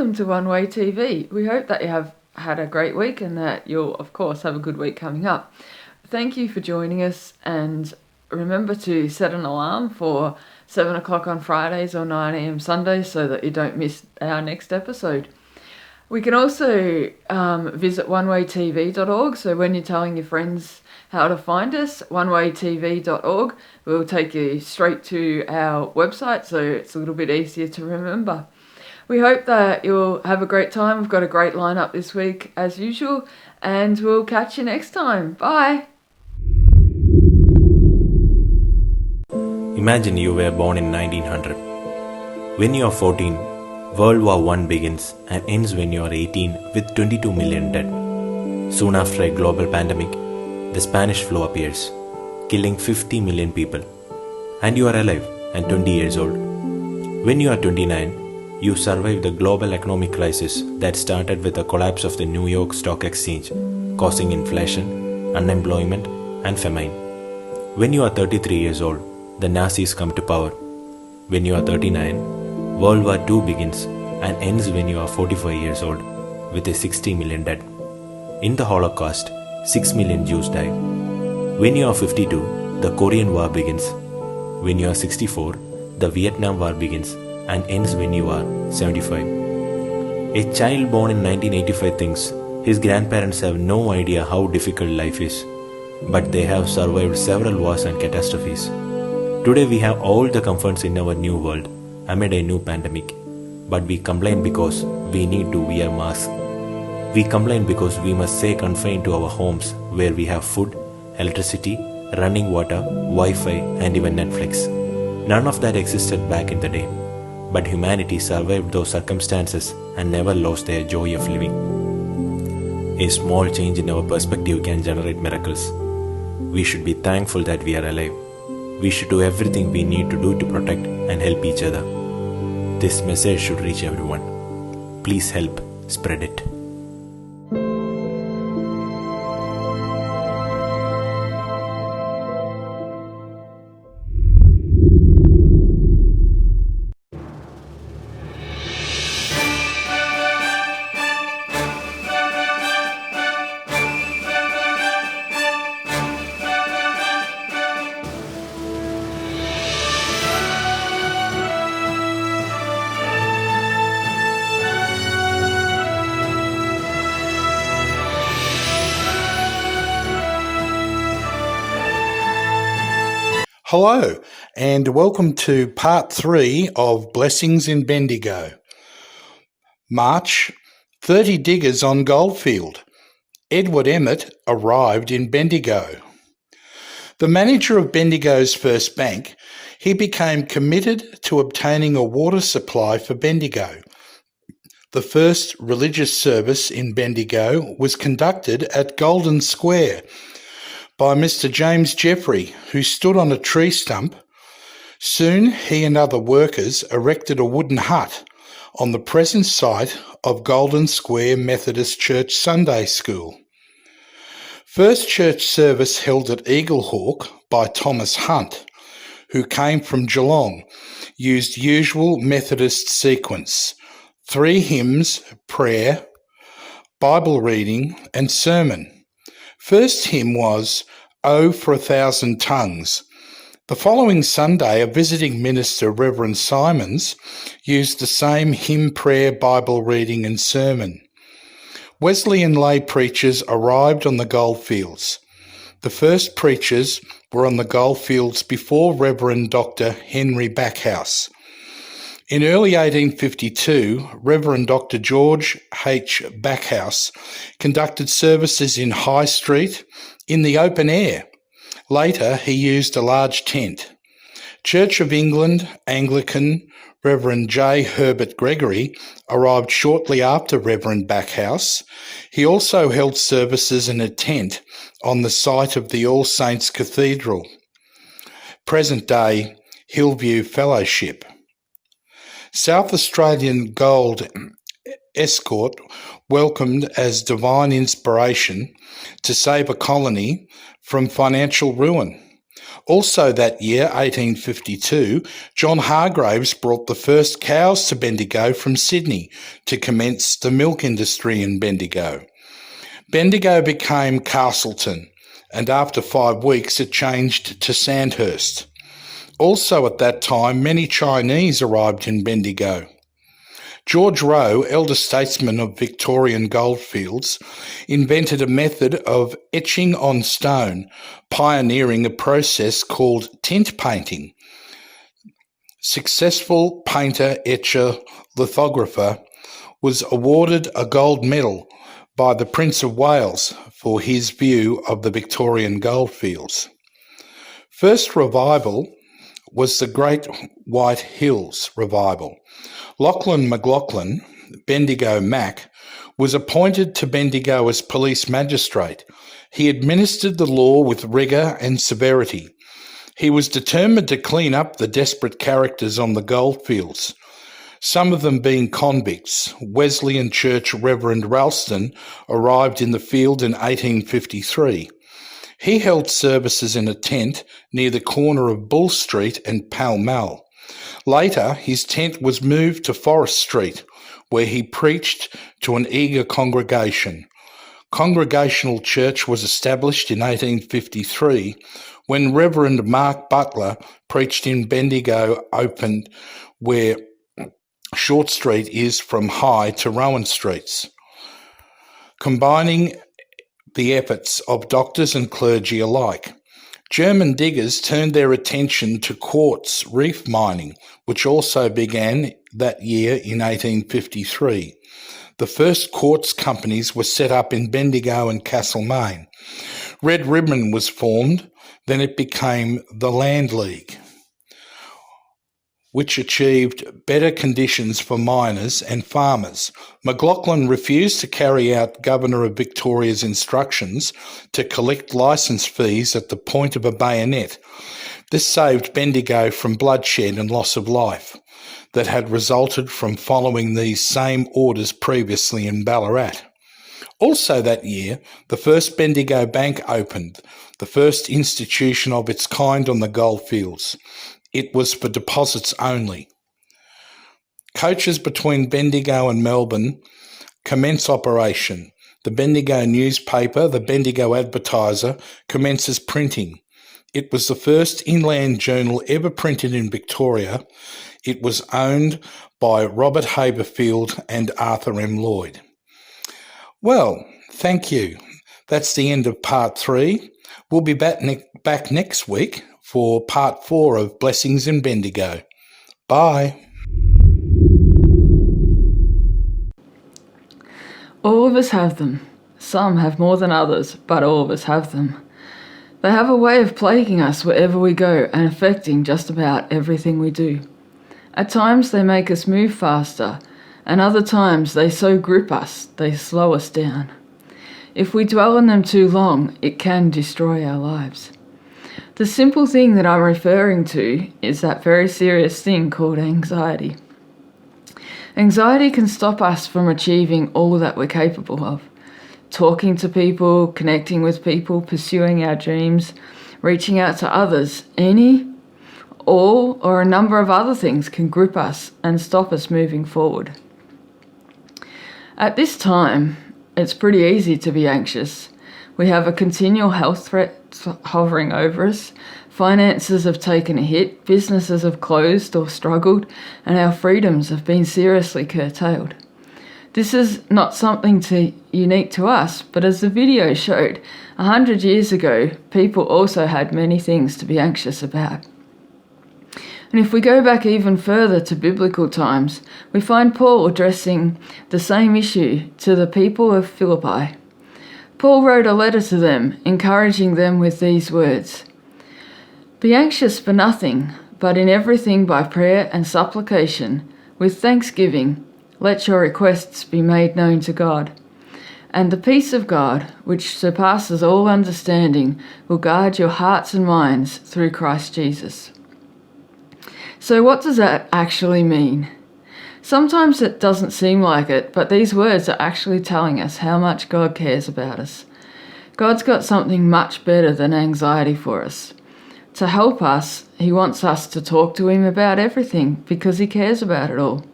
welcome to One Way TV. We hope that you have had a great week and that you'll, of course, have a good week coming up. Thank you for joining us, and remember to set an alarm for 7 o'clock on Fridays or 9 a.m. Sundays so that you don't miss our next episode. We can also visit onewaytv.org, so when you're telling your friends how to find us, onewaytv.org will take you straight to our website, so it's a little bit easier to remember. We hope that you'll have a great time. We've got a great lineup this week as usual, and we'll catch you next time. Bye. Imagine you were born in 1900. When you are 14, World War I begins and ends when you are 18 with 22 million dead. Soon after a global pandemic, the Spanish flu appears, killing 50 million people. And you are alive and 20 years old. When you are 29, you survive the global economic crisis that started with the collapse of the New York Stock Exchange, causing inflation, unemployment, and famine. When you are 33 years old, the Nazis come to power. When you are 39, World War II begins and ends when you are 45 years old, with a 60 million dead. In the Holocaust, 6 million Jews died. When you are 52, the Korean War begins. When you are 64, the Vietnam War begins and ends when you are 75. A child born in 1985 thinks his grandparents have no idea how difficult life is, but they have survived several wars and catastrophes. Today we have all the comforts in our new world amid a new pandemic, but we complain because we need to wear masks. We complain because we must stay confined to our homes where we have food, electricity, running water, Wi-Fi, and even Netflix. None of that existed back in the day. But humanity survived those circumstances and never lost their joy of living. A small change in our perspective can generate miracles. We should be thankful that we are alive. We should do everything we need to do to protect and help each other. This message should reach everyone. Please help spread it. Hello, and welcome to part 3 of Blessings in Bendigo. March, 30 diggers on Goldfield. Edward Emmett arrived in Bendigo. The manager of Bendigo's first bank, he became committed to obtaining a water supply for Bendigo. The first religious service in Bendigo was conducted at Golden Square by Mr. James Jeffrey, who stood on a tree stump. Soon he and other workers erected a wooden hut on the present site of Golden Square Methodist Church Sunday School. First church service held at Eaglehawk by Thomas Hunt, who came from Geelong, used usual Methodist sequence: 3 hymns, prayer, Bible reading and sermon. First hymn was "Oh for a Thousand Tongues." The following Sunday, a visiting minister, Reverend Simons, used the same hymn, prayer, Bible reading and sermon. Wesleyan lay preachers arrived on the goldfields. The first preachers were on the goldfields before Reverend Dr. Henry Backhouse. In early 1852, Reverend Dr. George H. Backhouse conducted services in High Street in the open air. Later, he used a large tent. Church of England Anglican Reverend J. Herbert Gregory arrived shortly after Reverend Backhouse. He also held services in a tent on the site of the All Saints Cathedral. Present-day Hillview Fellowship. South Australian Gold Escort welcomed as divine inspiration to save a colony from financial ruin. Also that year, 1852, John Hargraves brought the first cows to Bendigo from Sydney to commence the milk industry in Bendigo. Bendigo became Castleton, and after 5 weeks it changed to Sandhurst. Also at that time, many Chinese arrived in Bendigo. George Roe, elder statesman of Victorian goldfields, invented a method of etching on stone, pioneering a process called tint painting. Successful painter, etcher, lithographer was awarded a gold medal by the Prince of Wales for his view of the Victorian goldfields. First revival was the Great White Hills Revival. Lachlan McLaughlin, Bendigo Mac, was appointed to Bendigo as police magistrate. He administered the law with rigour and severity. He was determined to clean up the desperate characters on the goldfields, some of them being convicts. Wesleyan Church Reverend Ralston arrived in the field in 1853. He held services in a tent near the corner of Bull Street and Pall Mall. Later, his tent was moved to Forest Street, where he preached to an eager congregation. Congregational church was established in 1853 when Reverend Mark Butler preached in Bendigo opened where Short Street is from High to Rowan Streets, combining the efforts of doctors and clergy alike. German diggers turned their attention to quartz reef mining, which also began that year in 1853. The first quartz companies were set up in Bendigo and Castlemaine. Red Ribbon was formed, then it became the Land League, which achieved better conditions for miners and farmers. McLaughlin refused to carry out Governor of Victoria's instructions to collect licence fees at the point of a bayonet. This saved Bendigo from bloodshed and loss of life that had resulted from following these same orders previously in Ballarat. Also that year, the first Bendigo Bank opened, the first institution of its kind on the goldfields. It was for deposits only. Coaches between Bendigo and Melbourne commence operation. The Bendigo newspaper, the Bendigo Advertiser, commences printing. It was the first inland journal ever printed in Victoria. It was owned by Robert Haberfield and Arthur M. Lloyd. Well, thank you. That's the end of part 3. We'll be back next week for part 4 of Blessings in Bendigo. Bye. All of us have them. Some have more than others, but all of us have them. They have a way of plaguing us wherever we go and affecting just about everything we do. At times they make us move faster, and other times they so grip us they slow us down. If we dwell on them too long, it can destroy our lives. The simple thing that I'm referring to is that very serious thing called anxiety. Anxiety can stop us from achieving all that we're capable of. Talking to people, connecting with people, pursuing our dreams, reaching out to others, any, all, or a number of other things can grip us and stop us moving forward. At this time, it's pretty easy to be anxious. We have a continual health threat hovering over us. Finances have taken a hit, businesses have closed or struggled, and our freedoms have been seriously curtailed. This is not something unique to us, but as the video showed, 100 years ago, people also had many things to be anxious about. And if we go back even further to biblical times, we find Paul addressing the same issue to the people of Philippi. Paul wrote a letter to them, encouraging them with these words: "Be anxious for nothing, but in everything by prayer and supplication, with thanksgiving, let your requests be made known to God. And the peace of God, which surpasses all understanding, will guard your hearts and minds through Christ Jesus." So what does that actually mean? Sometimes it doesn't seem like it, but these words are actually telling us how much God cares about us. God's got something much better than anxiety for us. to help us, he wants us to talk to him about everything because he cares about it all.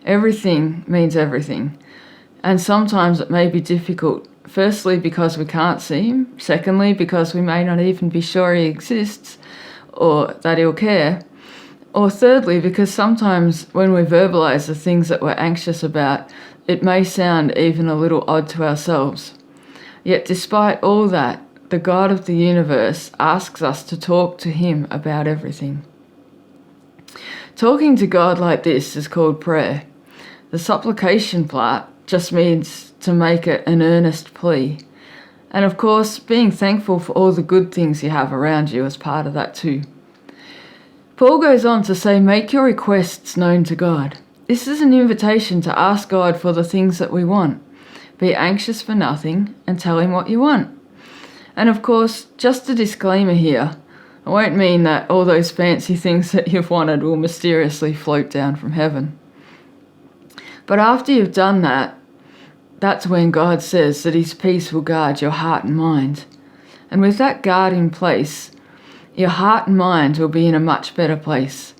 Everything means everything. And sometimes it may be difficult. Firstly, because we can't see him. Secondly, because we may not even be sure he exists or that he'll care. Or thirdly, because sometimes when we verbalise the things that we're anxious about, it may sound even a little odd to ourselves. Yet despite all that, the God of the universe asks us to talk to him about everything. Talking to God like this is called prayer. The supplication part just means to make it an earnest plea. And of course, being thankful for all the good things you have around you is part of that too. Paul goes on to say, make your requests known to God. This is an invitation to ask God for the things that we want. Be anxious for nothing and tell him what you want. And of course, just a disclaimer here, I won't mean that all those fancy things that you've wanted will mysteriously float down from heaven. But after you've done that, that's when God says that his peace will guard your heart and mind. And with that guard in place, your heart and mind will be in a much better place.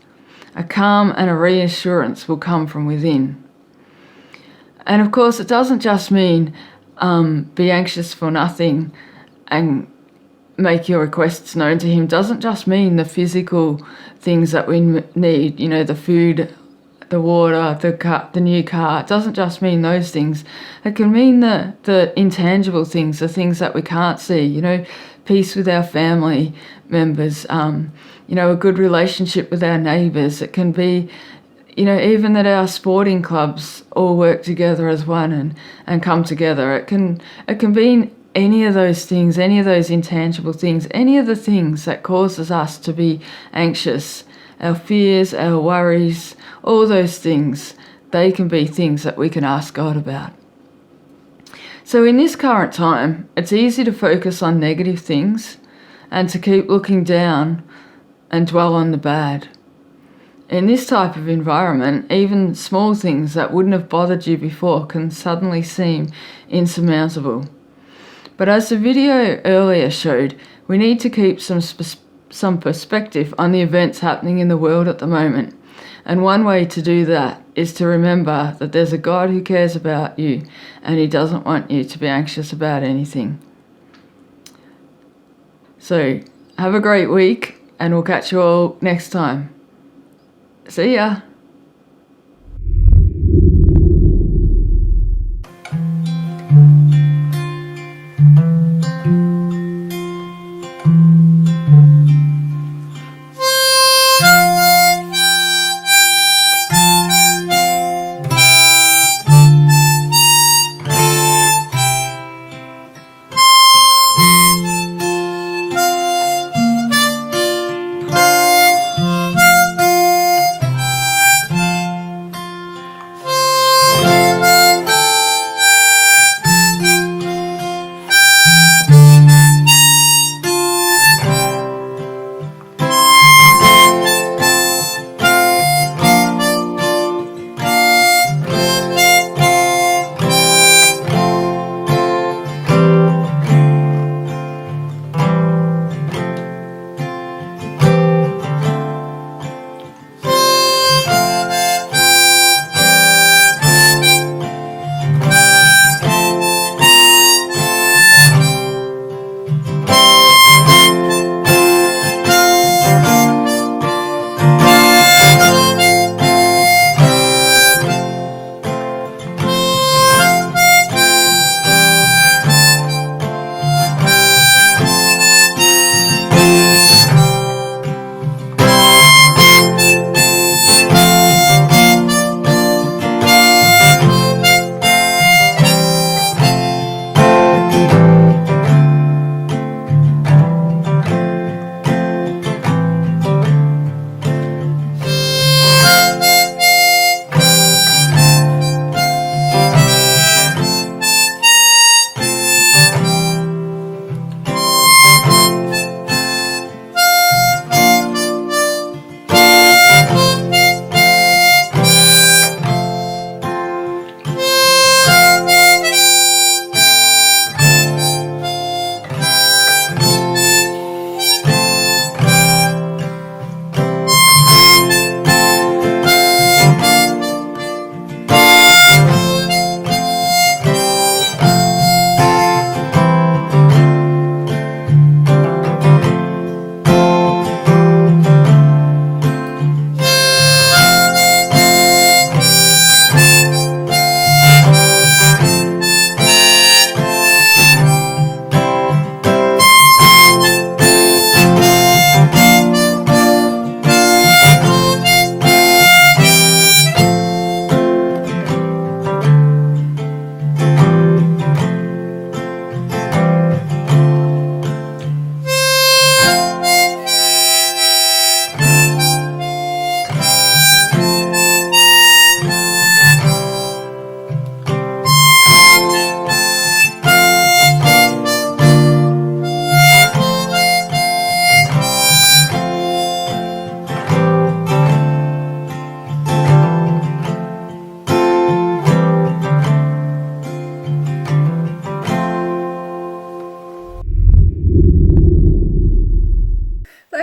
A calm and a reassurance will come from within. And of course, it doesn't just mean be anxious for nothing and make your requests known to him. Doesn't just mean the physical things that we need, the food, the water, the new car. It doesn't just mean those things. It can mean the intangible things, the things that we can't see, peace with our family members, a good relationship with our neighbours. It can be, even that our sporting clubs all work together as one and come together. It can be any of those things, any of those intangible things, any of the things that causes us to be anxious, our fears, our worries, all those things, they can be things that we can ask God about. So in this current time, it's easy to focus on negative things and to keep looking down and dwell on the bad. In this type of environment, even small things that wouldn't have bothered you before can suddenly seem insurmountable. But as the video earlier showed, we need to keep some perspective on the events happening in the world at the moment. And one way to do that is to remember that there's a God who cares about you and he doesn't want you to be anxious about anything. So have a great week and we'll catch you all next time. See ya.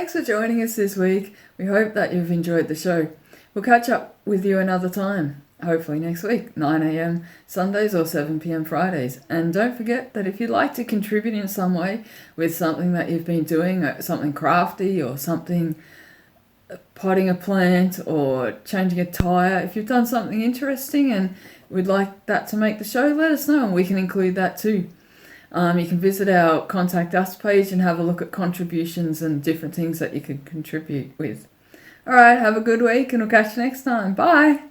thanks for joining us this week. We hope that you've enjoyed the show. We'll catch up with you another time, hopefully next week, 9 a.m. Sundays or 7 p.m. Fridays. And don't forget that if you'd like to contribute in some way with something that you've been doing, something crafty or something, potting a plant or changing a tyre, if you've done something interesting and would like that to make the show, let us know and we can include that too. You can visit our Contact Us page and have a look at contributions and different things that you can contribute with. All right, have a good week and we'll catch you next time. Bye.